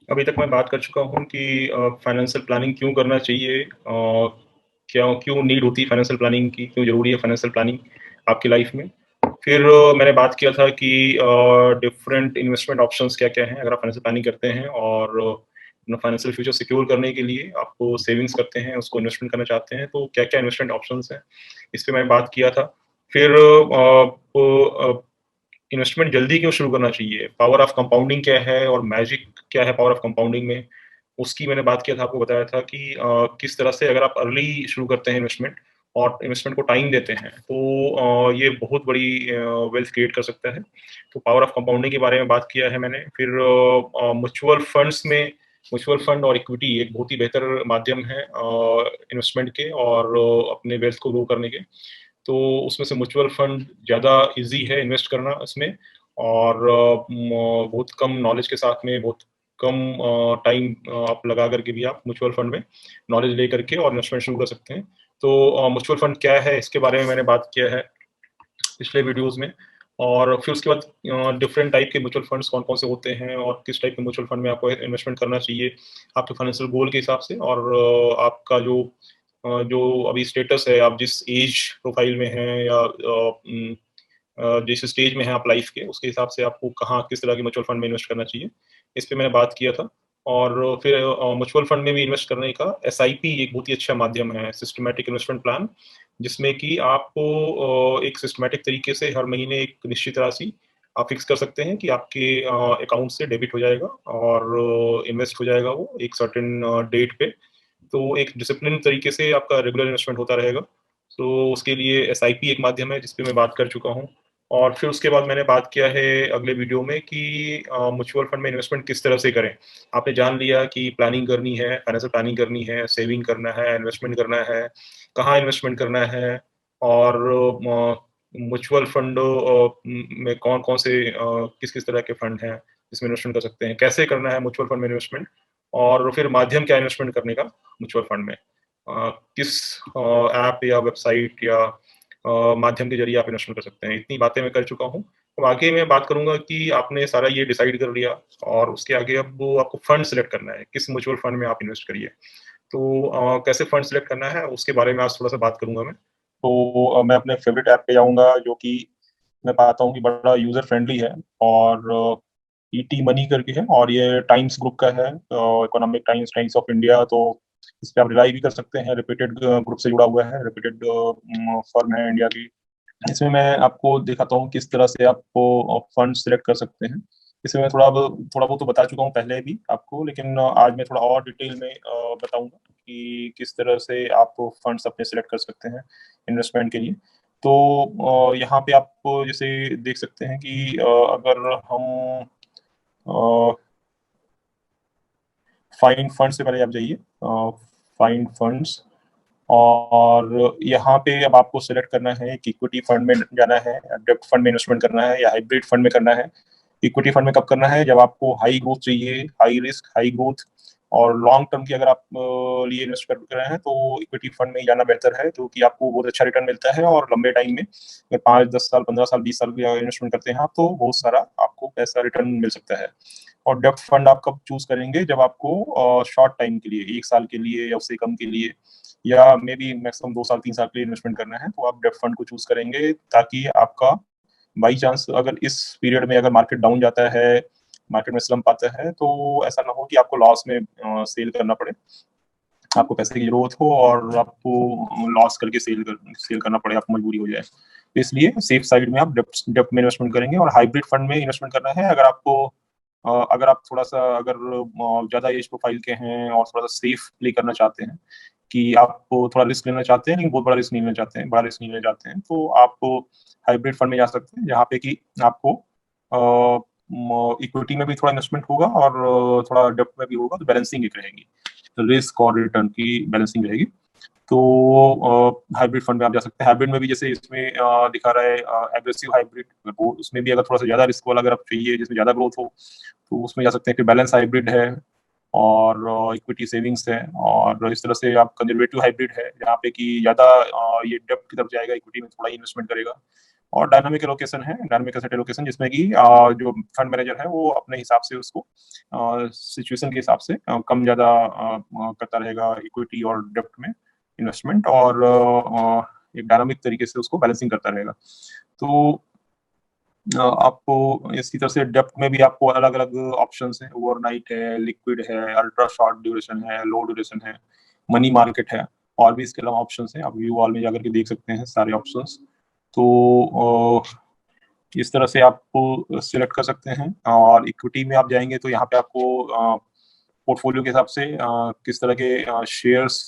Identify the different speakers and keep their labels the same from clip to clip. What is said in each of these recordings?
Speaker 1: अभी तक मैं बात कर चुका हूँ कि फाइनेंशियल प्लानिंग क्यों करना चाहिए, क्या क्यों नीड होती है फाइनेंशियल प्लानिंग की, क्यों ज़रूरी है फाइनेंशियल प्लानिंग आपकी लाइफ में। फिर मैंने बात किया था कि डिफरेंट इन्वेस्टमेंट ऑप्शंस क्या-क्या हैं अगर आप फाइनेंशियल प्लानिंग करते हैं और अपना फाइनेंशियल फ्यूचर सिक्योर करने के लिए आपको सेविंग्स करते हैं, उसको इन्वेस्टमेंट करना चाहते हैं, तो क्या-क्या इन्वेस्टमेंट ऑप्शंस हैं, इस पे मैंने बात किया था। फिर इन्वेस्टमेंट जल्दी क्यों शुरू करना चाहिए? पावर ऑफ कंपाउंडिंग क्या है और मैजिक क्या है पावर ऑफ कंपाउंडिंग में? उसकी मैंने बात किया था, आपको बताया था कि किस तरह से अगर आप अर्ली शुरू करते हैं इन्वेस्टमेंट और इन्वेस्टमेंट को टाइम देते हैं, तो ये बहुत बड़ी वेल्थ क्रिएट कर सकता है। तो पावर ऑफ कंपाउंडिंग के बारे में बात किया है मैंने। फिर म्यूचुअल फंड्स में म्यूचुअल फंड और इक्विटी एक बहुत ही बेहतर माध्यम है इन्वेस्टमेंट के और अपने वेल्थ को ग्रो करने के। तो उसमें से म्यूचुअल फंड ज़्यादा ईज़ी है इन्वेस्ट करना इसमें और बहुत कम नॉलेज के साथ में बहुत कम टाइम आप लगा करके भी आप म्यूचुअल फंड में नॉलेज ले करके और इन्वेस्टमेंट शुरू कर सकते हैं। तो म्यूचुअल फंड क्या है इसके बारे में मैंने बात किया है पिछले वीडियोज़ में। और फिर उसके बाद डिफरेंट टाइप के म्यूचुअल फंड्स कौन-कौन से होते हैं और किस टाइप के म्यूचुअल फंड में आपको इन्वेस्टमेंट करना चाहिए, आपके फाइनेंशियल गोल के हिसाब से और आपका जो अभी स्टेटस है, आप जिस एज प्रोफाइल में हैं या जिस स्टेज में हैं आप लाइफ के, उसके हिसाब से आपको कहाँ किस तरह के म्यूचुअल फंड में इन्वेस्ट करना चाहिए, इस पे मैंने बात किया था। और फिर म्यूचुअल फंड में भी इन्वेस्ट करने का एसआईपी एक बहुत ही अच्छा माध्यम है, सिस्टमैटिक इन्वेस्टमेंट प्लान, जिसमें कि आपको एक सिस्टमैटिक तरीके से हर महीने एक निश्चित राशि आप फिक्स कर सकते हैं कि आपके अकाउंट से डेबिट हो जाएगा और इन्वेस्ट हो जाएगा वो एक सर्टेन डेट पे। तो एक डिसिप्लिन तरीके से आपका रेगुलर इन्वेस्टमेंट होता रहेगा। तो उसके लिए एसआईपी एक माध्यम है जिस पे मैं बात कर चुका हूँ। और फिर उसके बाद मैंने बात किया है अगले वीडियो में कि म्यूचुअल फंड में इन्वेस्टमेंट किस तरह से करें। आपने जान लिया कि प्लानिंग करनी है, फाइनेंशियल प्लानिंग करनी है, सेविंग करना है, इन्वेस्टमेंट करना है, कहाँ इन्वेस्टमेंट करना है और म्यूचुअल फंड में कौन-कौन से किस-किस तरह के फंड हैं, जिसमें इन्वेस्टमेंट कर सकते हैं, कैसे करना है म्यूचुअल फंड में इन्वेस्टमेंट और फिर माध्यम क्या है इन्वेस्टमेंट करने का म्यूचुअल फंड में। किस ऐप या वेबसाइट या माध्यम के ज़रिए आप इन्वेस्टमेंट कर सकते हैं। इतनी बातें मैं कर चुका हूँ। अब आगे मैं बात करूँगा कि आपने सारा ये डिसाइड कर लिया और उसके आगे अब वो आपको फंड सेलेक्ट करना है, किस म्यूचुअल फंड में आप इन्वेस्ट करिए। तो कैसे फंड सेलेक्ट करना है उसके बारे में आज थोड़ा-सा बात करूँगा मैं। तो मैं अपने फ़ेवरेट ऐप पे जाऊँगा जो कि मैं पाता हूँ कि बड़ा यूज़र फ्रेंडली है और ईटी मनी करके है और ये टाइम्स ग्रुप का है, economic times, times of India. तो इस पे आप रिलाई भी कर सकते हैं, रेप्यूटेड ग्रुप से जुड़ा हुआ है, रेप्यूटेड फर्म है इंडिया की। इसमें मैं आपको दिखाता हूँ किस तरह से आपको फंड सिलेक्ट कर सकते हैं। इसमें मैं थोड़ा बहुत तो बता चुका हूँ पहले भी आपको, लेकिन आज मैं थोड़ा और डिटेल में बताऊँगा कि किस तरह से आप फंड्स अपने सिलेक्ट कर सकते हैं इन्वेस्टमेंट के लिए। तो यहाँ पे आप जैसे देख सकते हैं कि अगर हम फाइंड फंड से पहले आप जाइए, फाइंड फंड्स और यहाँ पे अब आपको सेलेक्ट करना है कि इक्विटी फंड में जाना है, डेब्ट फंड में इन्वेस्टमेंट करना है या हाइब्रिड फंड में करना है। इक्विटी फंड में कब करना है? जब आपको हाई ग्रोथ चाहिए, हाई रिस्क, हाई ग्रोथ और लॉन्ग टर्म की अगर आप लिए इन्वेस्ट कर रहे हैं तो इक्विटी फंड में ही जाना बेहतर है, क्योंकि आपको बहुत अच्छा रिटर्न मिलता है और लंबे टाइम में अगर 5-10 साल, 15 साल, 20 साल की अगर इन्वेस्टमेंट करते हैं आप, तो बहुत सारा आपको पैसा रिटर्न मिल सकता है। और डेब्ट फंड आप कब चूज़ करेंगे? जब आपको शॉर्ट टाइम के लिए, 1 साल के लिए या उससे कम के लिए या मे बी मैक्सिमम 2 साल, 3 साल के लिए इन्वेस्टमेंट करना है, तो आप डेब्ट फंड को चूज़ करेंगे, ताकि आपका बाई चांस अगर इस पीरियड में अगर मार्केट डाउन जाता है, मार्केट में स्लम्प आता है, तो ऐसा ना हो कि आपको लॉस में सेल करना पड़े। आपको पैसे की ज़रूरत हो और आपको लॉस करके सेल करना पड़े, आपको मजबूरी हो जाए। तो इसलिए सेफ साइड में आप डेब्ट डेब्ट में इन्वेस्टमेंट करेंगे और हाइब्रिड फंड में इन्वेस्टमेंट करना है अगर आपको अगर आप थोड़ा-सा अगर ज़्यादा एज प्रोफाइल के हैं और थोड़ा-सा सेफ प्ले करना चाहते हैं, कि आप थोड़ा रिस्क लेना चाहते हैं, लेकिन बहुत बड़ा रिस्क नहीं लेना चाहते हैं, बड़ा रिस्क नहीं लेना चाहते हैं, तो आप हाइब्रिड फंड में जा सकते हैं, जहाँ पे कि आपको इक्विटी में भी थोड़ा इन्वेस्टमेंट होगा और थोड़ा डेब्ट में भी होगा, तो बैलेंसिंग एक रहेगी। रिस्क और रिटर्न की बैलेंसिंग रहेगी। तो हाइब्रिड फंड में आप जा सकते हैं। हाइब्रिड में भी जैसे इसमें दिखा रहा है एग्रेसिव हाइब्रिड, वो उसमें भी अगर थोड़ा-सा ज़्यादा रिस्क वाला अगर आप चाहिए, जिसमें ज़्यादा ग्रोथ हो, तो उसमें जा सकते हैं। फिर बैलेंस हाइब्रिड है और इक्विटी सेविंग्स है और इस तरह से आप कंजर्वेटिव हाइब्रिड है, जहाँ पे कि ज़्यादा ये डेब्ट की तरफ जाएगा, इक्विटी में थोड़ा ही इन्वेस्टमेंट करेगा। और डायनामिक एलोकेशन है, डायनामिक एसेट एलोकेशन, जिसमें कि जो फंड मैनेजर है वो अपने हिसाब से उसको सिचुएशन के हिसाब से कम ज़्यादा करता रहेगा इक्विटी और डेब्ट में इन्वेस्टमेंट, और एक डायनामिक तरीके से उसको बैलेंसिंग करता रहेगा। तो आपको इसी तरह से डेप्थ में भी आपको अलग अलग ऑप्शंस हैं, ओवरनाइट है, लिक्विड है, अल्ट्रा शॉर्ट ड्यूरेशन है, लो ड्यूरेशन है, मनी मार्केट है, और भी इसके अलावा ऑप्शंस हैं। आप व्यू वॉल में जाकर के देख सकते हैं सारे ऑप्शंस। तो इस तरह से आपको सिलेक्ट कर सकते हैं। और इक्विटी में आप जाएंगे तो यहाँ पे आपको पोर्टफोलियो के हिसाब से किस तरह के शेयर्स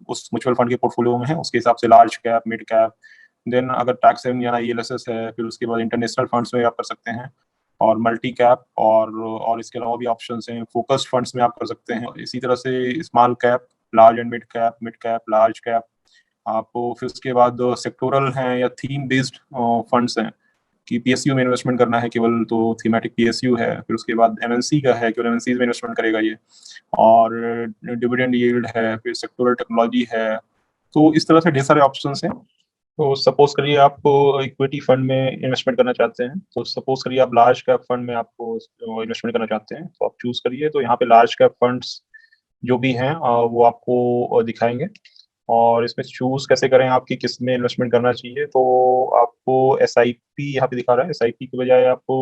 Speaker 1: उस म्यूचुअल फंड के पोर्टफोलियो में है, उसके हिसाब से large cap, mid cap, then अगर टैक्स हेवन या ईएलएसएस है, फिर उसके बाद इंटरनेशनल फंड्स में आप कर सकते हैं, और मल्टी कैप, और इसके अलावा भी ऑप्शंस हैं, फोकस्ड फंड्स में आप कर सकते हैं। इसी तरह से small cap, large and mid cap, large cap. आपको फिर उसके बाद सेक्टोरल हैं या थीम बेस्ड फंड्स हैं कि पीएसयू में इन्वेस्टमेंट करना है केवल, तो थीमेटिक पीएसयू है। फिर उसके बाद एमएनसी का है, केवल एमएनसी में इन्वेस्टमेंट करेगा ये, और डिविडेंड यील्ड है, फिर सेक्टोरल टेक्नोलॉजी है। तो इस तरह से ढेर सारे ऑप्शंस हैं। तो सपोज करिए आप इक्विटी फंड में इन्वेस्टमेंट करना चाहते हैं, तो सपोज करिए आप लार्ज कैप फंड में आपको इन्वेस्टमेंट करना चाहते हैं, तो आप चूज करिए। तो यहाँ पे लार्ज कैप फंड्स जो भी हैं वो आपको दिखाएंगे। और इसमें चूज कैसे करें आपकी किस में इन्वेस्टमेंट करना चाहिए, तो आपको एस आई पी यहाँ पे दिखा रहा है। एस आई पी के बजाय आपको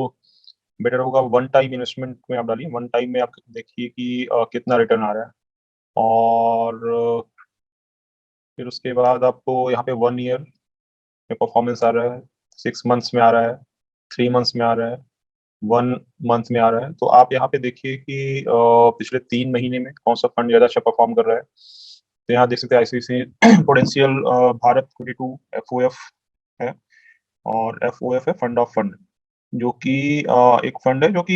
Speaker 1: बेटर होगा वन टाइम इन्वेस्टमेंट में आप डालिए। वन टाइम में आप देखिए कि कितना रिटर्न आ रहा है। और फिर उसके बाद आपको यहाँ पे 1 ईयर में परफॉर्मेंस आ रहा है, 6 मंथ्स में आ रहा है, 3 मंथ्स में आ रहा है, 1 मंथ में आ रहा है। तो आप यहाँ पे देखिए कि पिछले 3 महीने में कौन सा फंड ज्यादा अच्छा परफॉर्म कर रहा है। तो यहाँ देख सकते हैं आईसीआईसी पोटेंशियल भारत 22 एफओएफ है, और एफओएफ है फंड ऑफ फंड, जो कि एक फंड है जो कि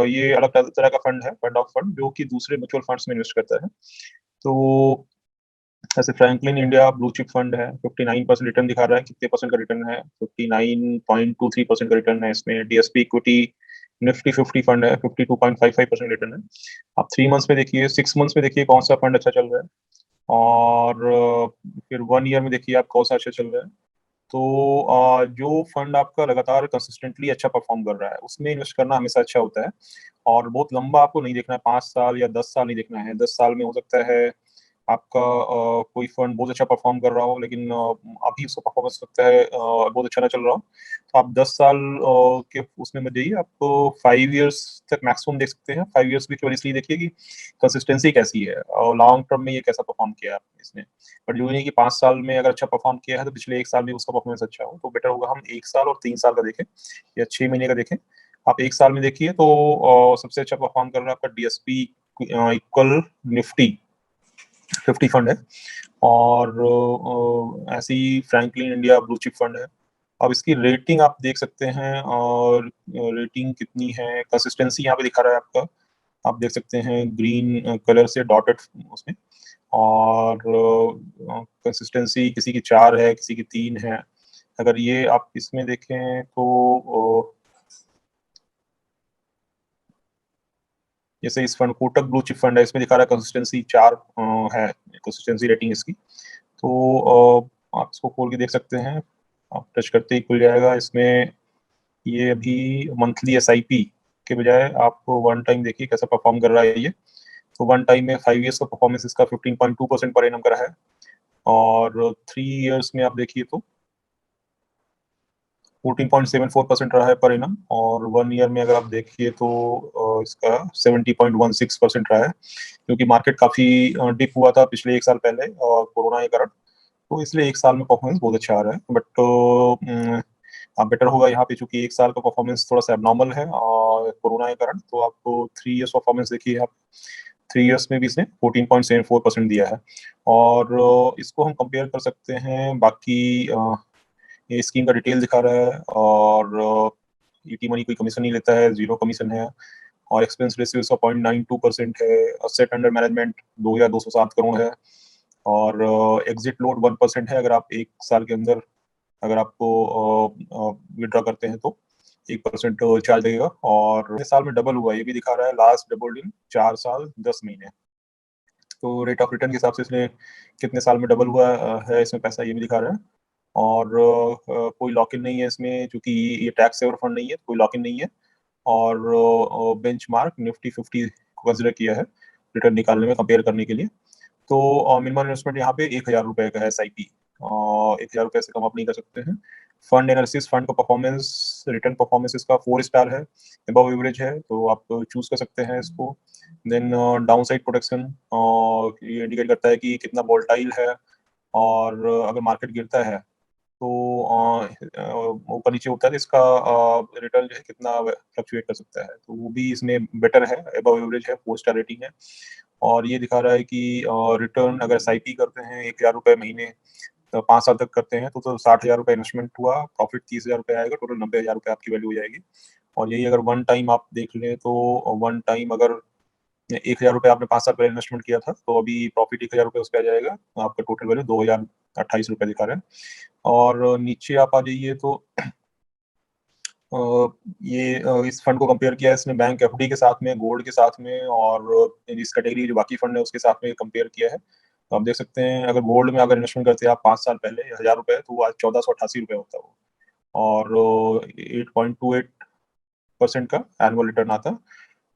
Speaker 1: ये अलग तरह का फंड है, फंड ऑफ फंड, जो कि दूसरे म्यूचुअल फंड्स में इन्वेस्ट करता है। तो जैसे Franklin India blue chip fund है, 59% रिटर्न दिखा रहा है। कितने परसेंट का रिटर्न है? 59.23% का रिटर्न है इसमें। डीएसपी इक्विटी निफ्टी 50 फंड है, 52.55% रिटर्न है। आप 3 मंथ्स में देखिए, 6 मंथ्स में देखिए कौन सा फंड अच्छा चल रहा है, और फिर 1 ईयर में देखिए आप कौन सा अच्छा चल रहा है। तो जो फंड आपका लगातार कंसिस्टेंटली अच्छा परफॉर्म कर रहा है उसमें इन्वेस्ट करना हमेशा अच्छा होता है। और बहुत लंबा आपको नहीं देखना है, 5 साल या 10 साल नहीं देखना है। 10 साल में हो सकता है आपका कोई फंड बहुत अच्छा परफॉर्म कर रहा हो, लेकिन अभी उसका परफॉर्मेंस लगता है बहुत अच्छा ना चल रहा हो। तो आप 10 साल के उसमें मत जाइए, आप 5 इयर्स तक मैक्सिमम देख सकते हैं। 5 इयर्स भी केवल इसलिए देखिए कि कंसिस्टेंसी कैसी है और लॉन्ग टर्म में ये कैसा परफॉर्म किया है इसने। बट जरूरी नहीं कि 5 साल में अगर अच्छा परफॉर्म किया है तो पिछले 1 साल में उसका परफॉर्मेंस अच्छा हो। तो बेटर होगा हम 1 साल और 3 साल का देखें, या 6 महीने का देखें। आप 1 साल में देखिए तो सबसे अच्छा परफॉर्म कर रहा है आपका डीएसपी इक्वल निफ्टी 50 फंड है, और ऐसे ही Franklin India blue chip fund है। अब इसकी रेटिंग आप देख सकते हैं, और रेटिंग कितनी है, कंसिस्टेंसी यहाँ पे दिखा रहा है आपका। आप देख सकते हैं ग्रीन कलर से डॉटेड उसमें। और कंसिस्टेंसी किसी की 4 है, किसी की 3 है। अगर ये आप इसमें देखें तो जैसे इस fund Kotak blue chip fund है, इसमें दिखा रहा है कंसिस्टेंसी 4 है, कंसिस्टेंसी रेटिंग इसकी। तो आप इसको खोल के देख सकते हैं। आप टच करते ही खुल जाएगा इसमें। ये अभी मंथली एसआईपी के बजाय आप वन टाइम देखिए कैसा परफॉर्म कर रहा है ये। तो वन टाइम में 5 इयर्स का परफॉर्मेंस इसका 15.2% पर एनम का रहा है, और 3 इयर्स में आप देखिए तो 14.74% रहा है पर एनम, और 1 ईयर में अगर आप देखिए तो इसका 70.16% रहा है। क्योंकि मार्केट काफी डिप हुआ था पिछले 1 साल पहले और कोरोना के कारण, तो इसलिए 1 साल में परफॉर्मेंस बहुत अच्छा आ रहा है। बट तो आप बेटर होगा यहाँ पे, चूंकि 1 साल का परफॉर्मेंस थोड़ा सा एबनॉर्मल है और कोरोना के कारण, तो आपको 3 इयर्स परफॉर्मेंस देखिए आप। 3 इयर्स में भी इसने 14.74% दिया है। और इसको हम कंपेयर कर सकते हैं बाकी ये स्कीम का डिटेल दिखा रहा है, और ईटी मनी कोई कमीशन नहीं लेता है, 0 कमीशन है। और एक्सपेंस रेशियो इसका 0.92% है। असेट अंडर मैनेजमेंट 2,207 करोड़ है। और एग्जिट लोड 1% है। अगर आप 1 साल के अंदर अगर आपको विड्रॉ करते हैं तो 1% चार्ज लगेगा। और कितने साल में डबल हुआ ये भी दिखा रहा है, लास्ट डबल इन 4 साल 10 महीने। तो रेट ऑफ रिटर्न के हिसाब से इसने कितने साल में डबल हुआ है इसमें पैसा, ये भी दिखा रहा है।
Speaker 2: और कोई लॉक इन नहीं है इसमें, क्योंकि ये टैक्स सेवर फंड नहीं है, कोई लॉक इन नहीं है। और बेंचमार्क निफ्टी 50 को कंसिडर किया है रिटर्न निकालने में, कंपेयर करने के लिए। तो मिनिमम इन्वेस्टमेंट यहाँ पे 1,000 रुपए का है SIP, और 1,000 रुपए से कम आप नहीं कर सकते हैं। फंड एनालिसिस, फंड का परफॉर्मेंस, रिटर्न परफॉर्मेंस इसका 4 स्टार है, अबव एवरेज है, तो आप चूज कर सकते हैं इसको। देन डाउन साइड प्रोटेक्शन, ये इंडिकेट करता है कि कितना वोलेटाइल है, और अगर मार्केट गिरता है तो ऊपर नीचे होता है तो इसका रिटर्न जो है कितना फ्लक्चुएट कर सकता है, तो वो भी इसमें बेटर है, अबव एवरेज है, 4 स्टार रेटिंग है। और ये दिखा रहा है कि रिटर्न अगर SIP करते हैं 1,000 रुपए महीने, तो 5 साल तक करते हैं तो 60,000 रुपए इन्वेस्टमेंट हुआ, प्रॉफिट 30,000 रुपए आएगा, टोटल 90,000 रुपए आपकी वैल्यू हो जाएगी। और यही अगर वन टाइम आप देख लें तो वन टाइम अगर 1,000 रुपए आपने 5 साल पहले इन्वेस्टमेंट किया था, तो अभी प्रॉफिट 1,000 रुपए उस पर आ जाएगा, तो आपका टोटल वैल्यू 2,028 रुपए दिखा रहे हैं। और नीचे आप आ जाइए तो इस फंड को कंपेयर किया है इसने बैंक FD के साथ में, गोल्ड के साथ में, और इस कैटेगरी जो बाकी फंड है उसके साथ में कंपेयर किया है। तो आप देख सकते हैं, अगर गोल्ड में अगर इन्वेस्टमेंट करते हैं आप 5 साल पहले 1,000 रुपए, तो वो आज 1,488 रुपए होता है वो, और 8.28% का एनुअल रिटर्न आता।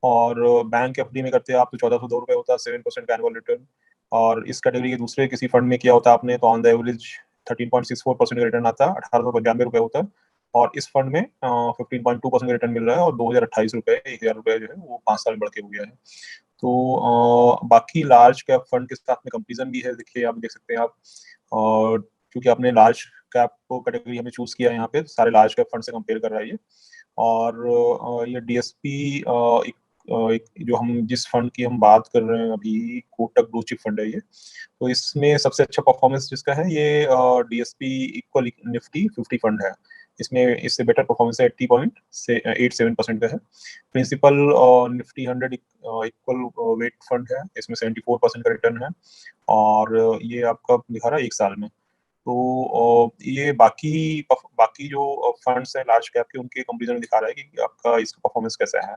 Speaker 2: और बैंक FD में करते हैं आप तो 1,402 रुपए होता है, 7% का एनुअल रिटर्न। और इस कैटेगरी के दूसरे किसी फंड में किया होता आपने, तो ऑन द एवरेज 13.64% का रिटर्न आता, 1,895 रुपए होता है। और इस फंड में 15.2% का रिटर्न मिल रहा है, और 2,028 रुपए, 1,000 रुपए जो है वो 5 साल बढ़ के हो गया है। तो बाकी लार्ज कैप फंड के साथ में कंपेरिजन भी है, देखिए आप देख सकते हैं आप। और क्योंकि आपने लार्ज कैप को कैटेगरी हमें चूज किया है, यहाँ पे सारे लार्ज कैप फंड से कंपेयर कर रहा है ये। और ये DSP एक जो हम जिस फंड की हम बात कर रहे हैं अभी, कोटक ब्लू चिप फंड है ये। तो इसमें सबसे अच्छा परफॉर्मेंस जिसका है ये DSP इक्वल निफ्टी 50 फंड है। इसमें इससे बेटर परफॉर्मेंस है, 80.87% का है। Principal Nifty 100 equal weight fund है, इसमें 74% का रिटर्न है। और ये आपका दिखा रहा है 1 साल में। तो ये बाकी जो फंड्स हैं लार्ज कैप के, उनके कंपेरिजन में दिखा रहा है कि आपका इसका परफॉर्मेंस कैसा है।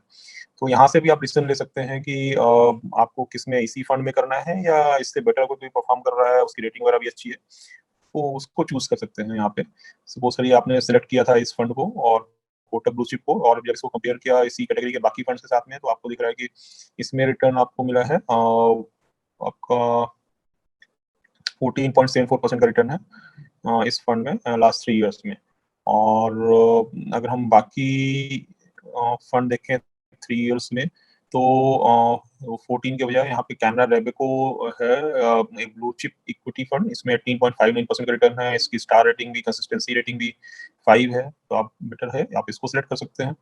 Speaker 2: तो यहाँ से भी आप डिसीजन ले सकते हैं कि आपको किस में, इसी फंड में करना है, या इससे बेटर कोई परफॉर्म कर रहा है, उसकी रेटिंग वगैरह भी अच्छी है, तो उसको चूज कर सकते हैं यहाँ पे। सपोज करिए आपने सेलेक्ट किया था इस फंड को और कोटक ब्लू चिप को, और जब इसको कंपेयर किया इसी कैटेगरी के बाकी फंड्स के साथ में, तो आपको दिख रहा है कि इसमें रिटर्न आपको मिला है आपका 14.74% का रिटर्न है इस फंड में लास्ट 3 इयर्स में। और अगर हम बाकी फंड देखें 3 इयर्स में, तो 14 के बजाय यहाँ पे कैनरा रेबेको है, एक ब्लू चिप इक्विटी फंड, इसमें 18.59% का रिटर्न है, इसकी स्टार रेटिंग भी, कंसिस्टेंसी रेटिंग भी 5 है, तो आप बेटर है, आप इसको सिलेक्ट कर सकते हैं।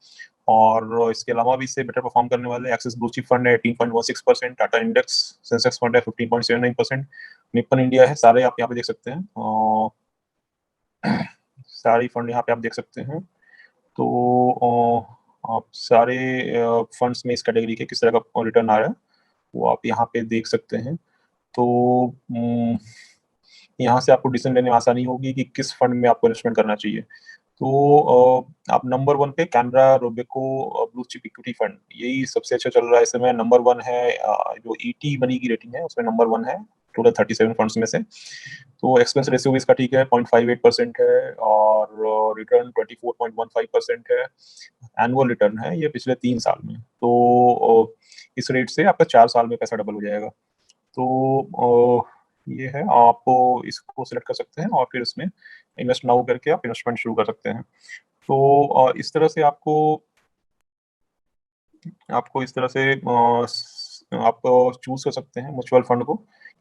Speaker 2: और इसके अलावा भी इससे बेटर परफॉर्म करने वाले एक्सिस ब्लू चिप फंड है 18.16%, टाटा इंडेक्स सेंसेक्स फंड है 15.79%, निप्पन इंडिया है, सारे आप यहाँ पे देख सकते हैं। सारी फंड यहाँ पे आप देख सकते हैं। तो आप सारे फंड्स में इस कैटेगरी के किस तरह का रिटर्न आ रहा है वो आप यहाँ पे देख सकते हैं। तो यहाँ से आपको डिसीजन लेने में आसानी होगी कि किस फंड में आपको इन्वेस्टमेंट करना चाहिए। तो आप नंबर 1 पे Canara Robeco blue chip equity fund, यही सबसे अच्छा चल रहा है इस समय। नंबर 1 है, जो ET मनी की रेटिंग है उसमें नंबर 1 है टोटल 37 फंड्स में से। तो एक्सपेंस रेशियो भी इसका ठीक है, 0.58% है, और रिटर्न 24.15% है। एनुअल रिटर्न है ये पिछले 3 साल में, तो इस रेट से आपका 4 साल में पैसा डबल हो जाएगा। तो ये है, आप इसको सिलेक्ट कर सकते हैं और फिर इसमें इन्वेस्ट नाउ करके आप इन्वेस्टमेंट शुरू कर सकते हैं। तो इस तरह से आपको आपको इस तरह से आप चूज कर सकते हैं म्यूचुअल फंड को,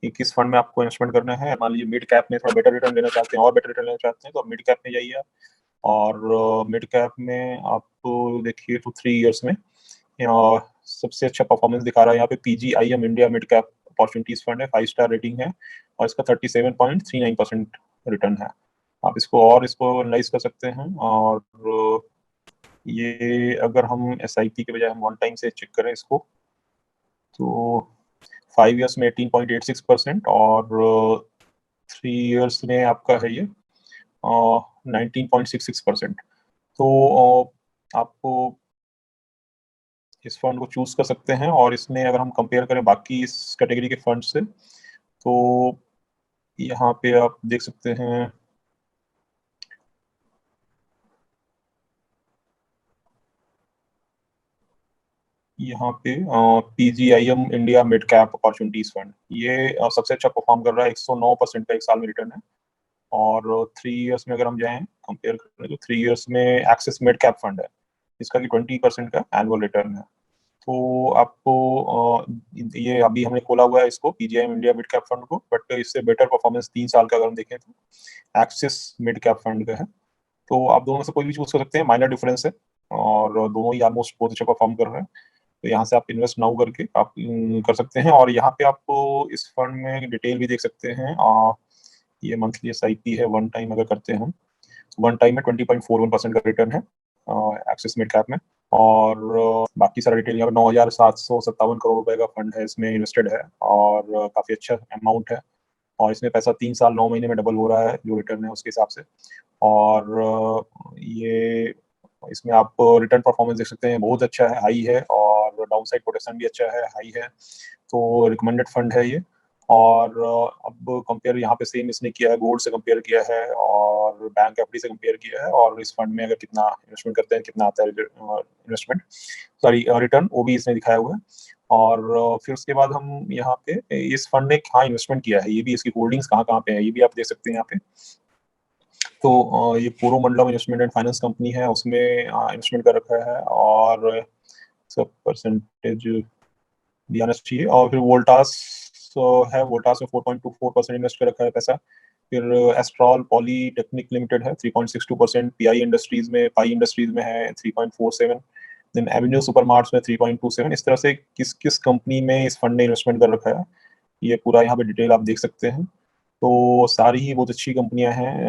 Speaker 2: कि किस फंड में आपको इन्वेस्टमेंट करना है। मान लीजिए मिड कैप में थोड़ा बेटर रिटर्न लेना चाहते हैं, और बेटर रिटर्न लेना चाहते हैं, तो आप मिड कैप में जाइए। और मिड कैप में आप देखिए तो 3 इयर्स में सबसे अच्छा परफॉर्मेंस दिखा रहा है यहाँ पे PGIM India mid cap opportunities fund है, 5 स्टार रेटिंग है, और इसका 37.39% रिटर्न है। आप इसको एनालाइज कर सकते हैं। और ये अगर हम SIP के बजाय हम वन टाइम से चेक करें इसको, तो 5 इयर्स में 18.86%, और 3 इयर्स में आपका है ये 19.66%। तो आपको इस फंड को चूज कर सकते हैं। और इसमें अगर हम कंपेयर करें बाकी इस कैटेगरी के फंड से, तो यहाँ पे आप देख सकते हैं यहाँ पे PGIM India mid cap opportunities fund, ये सबसे अच्छा परफॉर्म कर रहा है। 109% का एक साल में रिटर्न है। और 3 इयर्स में अगर हम जाएं कंपेयर करें तो 3 इयर्स में एक्सिस मिड कैप फंड है, इसका कि 20% का एनुअल रिटर्न है। तो आपको ये अभी हमने खोला हुआ है इसको PGIM India mid cap fund को, बट इससे बेटर परफॉर्मेंस 3 साल का अगर हम देखें तो एक्सिस मिड कैप फंड का है। तो आप दोनों में से कोई भी चूज कर सकते हैं, माइनर डिफरेंस है, और दोनों ही ऑलमोस्ट बहुत अच्छा परफॉर्म कर रहे हैं। तो यहाँ से आप इन्वेस्ट नाउ करके आप कर सकते हैं। और यहाँ पे आपको इस फंड में डिटेल भी देख सकते हैं। ये मंथली SIP है, वन टाइम अगर करते हैं हम, वन टाइम में 20.41% का रिटर्न है एक्सिस मिड कैप में। और बाकी सारा डिटेल यहाँ 9,757 करोड़ रुपए का फंड है, इसमें इन्वेस्टेड है, और काफी अच्छा अमाउंट है। और इसमें पैसा 3 साल 9 महीने में डबल हो रहा है, जो रिटर्न है उसके हिसाब से। और ये इसमें आप रिटर्न परफॉर्मेंस देख सकते हैं, बहुत अच्छा है, हाई है, और डाउन साइड प्रोटेक्शन भी अच्छा है, हाई है। तो रिकमेंडेड फंड है ये। और अब कंपेयर यहाँ पे सेम इसने किया है, गोल्ड से कंपेयर किया है, और बैंक एफडी से कंपेयर किया है, और इस फंड में अगर कितना इन्वेस्टमेंट करते हैं कितना आता है इन्वेस्टमेंट, सॉरी रिटर्न, वो भी इसने दिखाया हुआ है। और फिर उसके बाद हम यहाँ पे इस फंड ने कहाँ इन्वेस्टमेंट किया है, ये भी, इसकी होल्डिंग्स कहाँ कहाँ पे है, ये भी आप देख सकते हैं यहाँ पे। तो ये कोरोमंडलम इन्वेस्टमेंट एंड फाइनेंस कंपनी है, उसमें इन्वेस्टमेंट कर रखा है, और सब परसेंटेज भी आना चाहिए। और फिर वोल्टास है, वोल्टास में 4.24% इन्वेस्ट कर रखा है पैसा। फिर एस्ट्रॉल पॉलीटेक्निक लिमिटेड है 3.62%, पाई इंडस्ट्रीज में है 3.47, देन एवेन्यू सुपरमार्ट्स में 3.27। इस तरह से किस किस कंपनी में इस फंड ने इन्वेस्टमेंट कर रखा है, ये पूरा यहाँ पे डिटेल आप देख सकते हैं। तो सारी ही बहुत अच्छी कंपनियां हैं,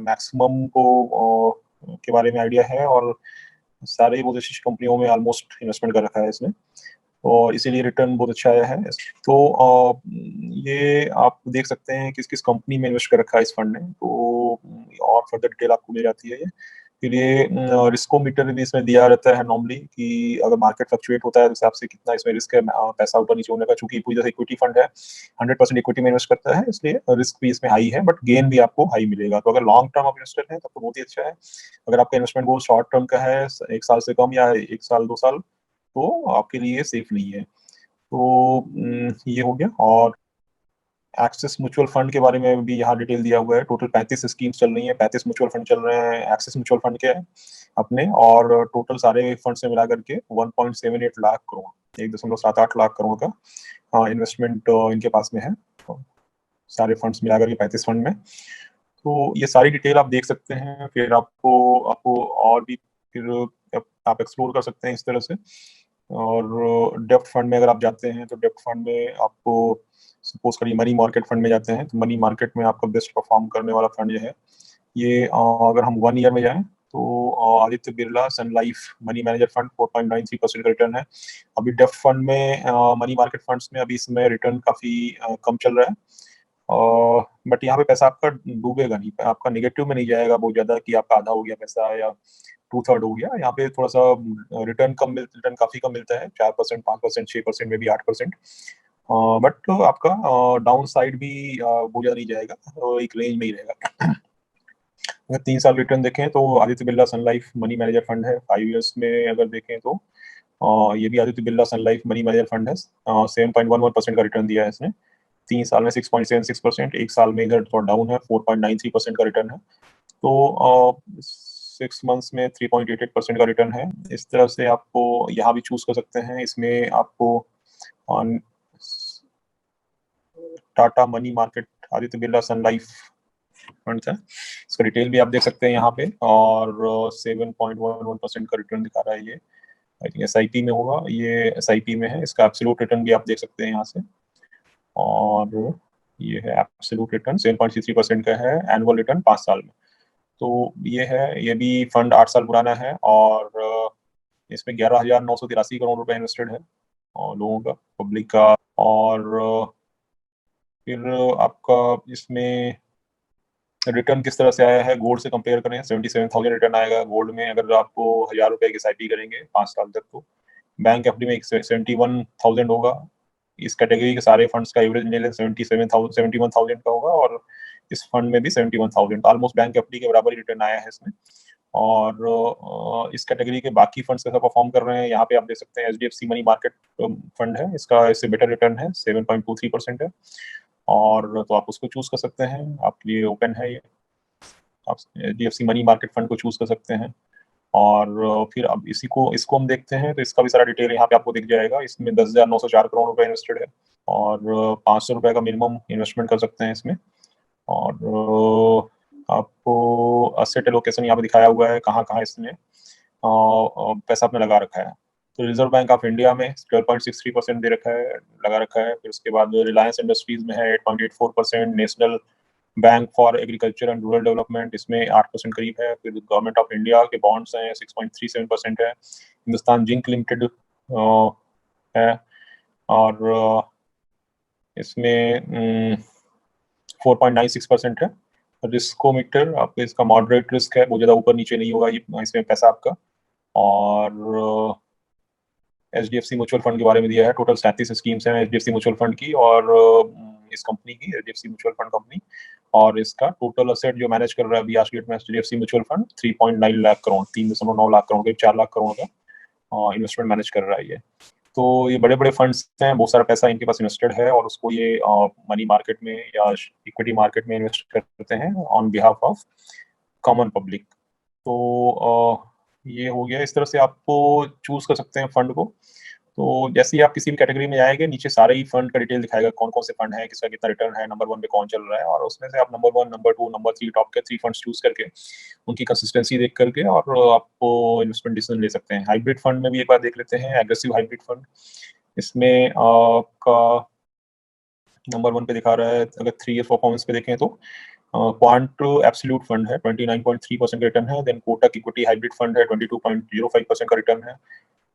Speaker 2: मैक्सिमम को के बारे में आइडिया है, और सारे ही बहुत अच्छी कंपनियों में ऑलमोस्ट इन्वेस्टमेंट कर रखा है इसने, और इसीलिए रिटर्न बहुत अच्छा आया है। तो ये आप देख सकते हैं किस किस कंपनी में इन्वेस्ट कर रखा है इस फंड ने। तो और फर्दर डिटेल आपको मिल जाती है ये। फिर ये रिस्कोमीटर भी इसमें दिया रहता है नॉर्मली, कि अगर मार्केट फ्लक्चुएट होता है तो हिसाब से कितना इसमें रिस्क है पैसा ऊपर नीचे होने का। चूंकि पूरी तरह इक्विटी फंड है, 100% इक्विटी में इन्वेस्ट करता है, इसलिए रिस्क भी इसमें हाई है, बट गेन भी आपको हाई मिलेगा। तो अगर लॉन्ग टर्म आप इन्वेस्टर हैं तब तो बहुत ही अच्छा है। अगर आपका इन्वेस्टमेंट गोल शॉर्ट टर्म का है, 1 साल से कम या 1 साल 2 साल, तो आपके लिए सेफ नहीं है। तो ये हो गया। और एक्सिस म्यूचुअल फंड के बारे में भी यहाँ डिटेल दिया हुआ है। टोटल 35 स्कीम्स चल रही हैं, 35 म्यूचुअल फंड चल रहे हैं एक्सिस म्यूचुअल फंड के अपने। और टोटल सारे फंड से मिला करके 1.78 लाख करोड़, 1.78 लाख करोड़ का इन्वेस्टमेंट इनके पास में है, सारे फंड्स मिला करके 35 फंड में। तो ये सारी डिटेल आप देख सकते हैं। फिर आपको आपको और भी फिर आप एक्सप्लोर कर सकते हैं इस तरह से। और डेप्थ फंड में अगर आप जाते हैं तो डेप्थ फंड में आपको, सपोज करिए मनी मार्केट फंड में जाते हैं, तो मनी मार्केट में आपका बेस्ट परफॉर्म करने वाला फंड ये है। ये अगर हम 1 ईयर में जाएं तो आदित्य बिरला सन लाइफ मनी मैनेजर फंड 4.93% का रिटर्न है। अभी डेप्थ फंड में मनी मार्केट फंड्स में अभी इसमें रिटर्न काफी कम चल रहा है, बट यहाँ पे पैसा आपका डूबेगा नहीं, आपका निगेटिव में नहीं जाएगा बहुत ज्यादा कि आपका आधा हो गया पैसा या 2/3 हो गया। यहाँ पे थोड़ा सा रिटर्न काफी कम मिलता है, 4%, 5%, 6% में भी 8%। बट आपका डाउन साइड भी बहुत ज्यादा नहीं जाएगा, एक रेंज में ही रहेगा। अगर 3 साल रिटर्न देखें तो आदित्य बिरला सन लाइफ मनी मैनेजर फंड है। 5 इयर्स में अगर देखें तो ये भी आदित्य बिरला सन लाइफ मनी मैनेजर फंड है, 7.11% का रिटर्न दिया है इसने। 3 साल में 6.76%, एक साल में इधर थोड़ा डाउन है, 4.93% का रिटर्न है। तो 6 मंथ्स में 3.88% का रिटर्न है। इस तरह से आपको यहाँ भी चूज कर सकते हैं। इसमें आपको टाटा मनी मार्केट आदित्य बिरला सन लाइफ फंड है, इसका डिटेल भी आप देख सकते हैं यहाँ पे। और 7.11% का रिटर्न दिखा रहा है ये। आई थिंक SIP में होगा, ये SIP में है। इसका एब्सोल्यूट रिटर्न भी आप देख सकते हैं यहाँ से। और ये है एब्सोल्यूट रिटर्न 7.33% का है, एनुअल रिटर्न 5 साल में। तो ये है, ये भी फंड 8 साल पुराना है, और इसमें 11,983 करोड़ रुपए इन्वेस्टेड है, और लोगों का, पब्लिक का। और फिर आपका इसमें रिटर्न किस तरह से आया है, गोल्ड से कंपेयर करें 77,000 रिटर्न आएगा गोल्ड में अगर आपको 1,000 रुपए की SIP करेंगे 5 साल तक। तो बैंक एफडी में 71,000 होगा। इस कैटेगरी के सारे फंड्स का एवरेज ले लें 71,000 का होगा, और इस फंड में भी 71,000, ऑलमोस्ट बैंक एफडी के बराबर ही रिटर्न आया है इसमें। और इस कैटेगरी के बाकी फंड्स कैसा परफॉर्म कर रहे हैं यहाँ पे आप देख सकते हैं। एचडीएफसी मनी मार्केट फंड है, इसका इससे बेटर रिटर्न है, 7.23% है, और तो आप उसको चूज कर सकते हैं, आपके लिए ओपन है ये। आप एचडीएफसी मनी मार्केट फंड को चूज कर सकते हैं। और फिर अब इसको हम देखते हैं तो इसका भी सारा डिटेल यहाँ पे आपको दिख जाएगा। इसमें 10,904 करोड़ रुपए इन्वेस्टेड है, और 500 रुपए का मिनिमम इन्वेस्टमेंट कर सकते हैं इसमें। और आपको असेट एलोकेशन यहाँ पे दिखाया हुआ है, कहाँ कहाँ इसने पैसा आपने लगा रखा है। तो रिजर्व बैंक ऑफ इंडिया में 12.63% दे रखा है, लगा रखा है। फिर उसके बाद रिलायंस इंडस्ट्रीज में है 8.84%, national bank for agriculture and rural development इसमें 8% करीब है। फिर गवर्नमेंट ऑफ इंडिया के बॉन्ड्स हैं 6.37% है। हिंदुस्तान जिंक लिमिटेड है, और इसमें 4.96% है। रिस्कोमीटर आपके इसका मॉडरेट रिस्क है, बहुत ज़्यादा ऊपर नीचे नहीं होगा ये इसमें पैसा आपका। और एचडीएफसी म्यूचुअल फंड के बारे में दिया है, टोटल 37 स्कीम्स हैं एचडीएफसी म्यूचुअल फंड की, और इस कंपनी की एचडीएफसी म्यूचुअल फंड कंपनी। और इसका टोटल असेट जो मैनेज कर रहा है अभी आज की डेट में HDFC mutual fund 3.9 lakh crore, 3.9 lakh crore के 4 लाख करोड़ का इन्वेस्टमेंट मैनेज कर रहा है ये। तो ये बड़े बड़े फंड्स हैं, बहुत सारा पैसा इनके पास इन्वेस्टेड है, और उसको ये मनी मार्केट में या इक्विटी मार्केट में इन्वेस्ट करते हैं on behalf of common public. तो ये हो गया। इस तरह से आपको चूज कर सकते हैं फंड को। तो जैसे ही आप किसी भी कैटेगरी में जाएंगे, नीचे सारे ही फंड का डिटेल दिखाएगा, कौन कौन से फंड है, किसका कितना रिटर्न है, नंबर 1 पे कौन चल रहा है, और उसमें से आप नंबर 1, नंबर 2, नंबर 3 टॉप के 3 फंड्स चूज करके उनकी कंसिस्टेंसी देख करके और आपको इन्वेस्टमेंट डिसीजन ले सकते हैं। हाइब्रिड फंड में भी एक बार देख लेते हैं, एग्रेसिव हाइब्रिड फंड। इसमें आपका नंबर 1 पे दिखा रहा है, अगर 3 ईयर परफॉर्मेंस पे देखें तो क्वांट एब्सोल्यूट फंड है, 29.3% का रिटर्न है। Then Kotak equity hybrid fund है, 22.05% का रिटर्न है।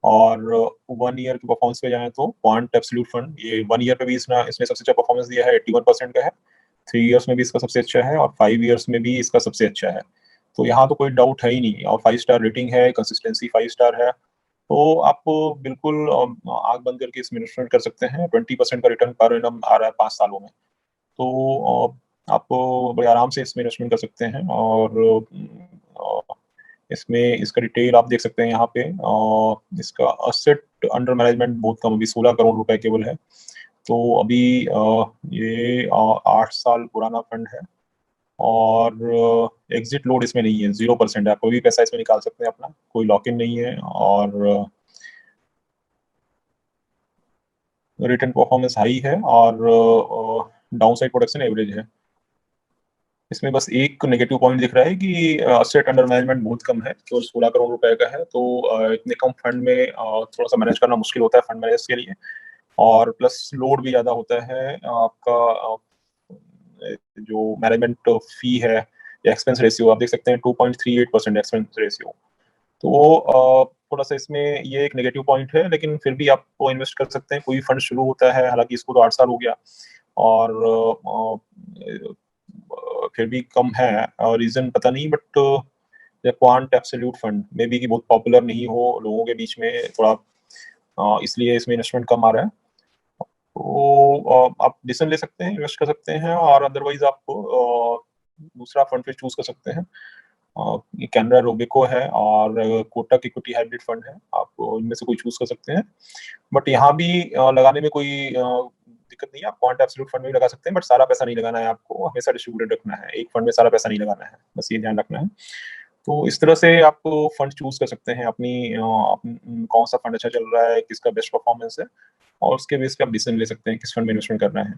Speaker 2: और 1 ईयर की परफॉर्मेंस पे जाएं तो क्वांट एब्सोल्यूट फंड, ये 1 ईयर पे भी इसने सबसे अच्छा परफॉर्मेंस दिया है, 81% का है। 3 ईयर्स में भी इसका सबसे अच्छा है, और 5 ईयर्स में भी इसका सबसे अच्छा है। तो यहाँ तो कोई डाउट है ही नहीं, और 5 स्टार रेटिंग है, कंसिस्टेंसी 5 स्टार है। तो आप बिल्कुल आंख बंद करके इसमें इन्वेस्टमेंट कर सकते हैं। 20% का रिटर्न पर एनम आ रहा है 5 सालों में। तो आप बड़े आराम से इसमें इन्वेस्टमेंट कर सकते हैं। और इसमें इसका डिटेल आप देख सकते हैं यहाँ पे। इसका असेट अंडर मैनेजमेंट बहुत कम, अभी 16 करोड़ रुपए केवल है। तो अभी ये 8 साल पुराना फंड है, और एग्जिट लोड इसमें नहीं है, 0% है। कोई भी पैसा इसमें निकाल सकते हैं अपना, कोई लॉक इन नहीं है, और रिटर्न परफॉर्मेंस हाई है, और डाउन साइड प्रोडक्शन एवरेज है। इसमें बस एक नेगेटिव पॉइंट दिख रहा है कि असेट अंडर मैनेजमेंट बहुत कम है, केवल 16 करोड़ रुपए का है। तो इतने कम फंड में थोड़ा सा मैनेज करना मुश्किल होता है फंड मैनेजर्स के लिए, और प्लस लोड भी ज़्यादा होता है आपका। जो मैनेजमेंट फी है, एक्सपेंस रेशियो आप देख सकते हैं 2.38% एक्सपेंस रेशियो। तो थोड़ा सा इसमें ये एक नेगेटिव पॉइंट है, लेकिन फिर भी आप इन्वेस्ट कर सकते हैं। कोई फंड शुरू होता है, हालांकि इसको तो 8 साल हो गया, और फिर भी कम है। रीजन पता नहीं, बट क्वांट एब्सोल्यूट फंड में भी कि बहुत पॉपुलर नहीं हो लोगों के बीच में थोड़ा, इसलिए इसमें इन्वेस्टमेंट कम आ रहा है। तो आप डिसीजन ले सकते हैं, इन्वेस्ट कर सकते हैं, और अदरवाइज आपको दूसरा फंड फिर चूज कर सकते हैं। ये कैनरा रोबेको है, और कोटक इक्विटी हाइब्रिड फंड है, आप इनमें से कोई चूज कर सकते हैं। बट यहाँ भी लगाने में कोई दिक्कत नहीं है, आप क्वांट एब्सोल्यूट फंड में भी लगा सकते हैं, बट सारा पैसा नहीं लगाना है आपको, हमेशा डिस्ट्रीब्यूटेड रखना है, एक फंड में सारा पैसा नहीं लगाना है, बस ये ध्यान रखना है। तो इस तरह से आप फंड चूज कर सकते हैं अपनी, कौन सा फंड अच्छा चल रहा है, किसका बेस्ट परफॉर्मेंस है, और उसके बेस पे आप डिसीजन ले सकते हैं किस फंड में इन्वेस्टमेंट करना है।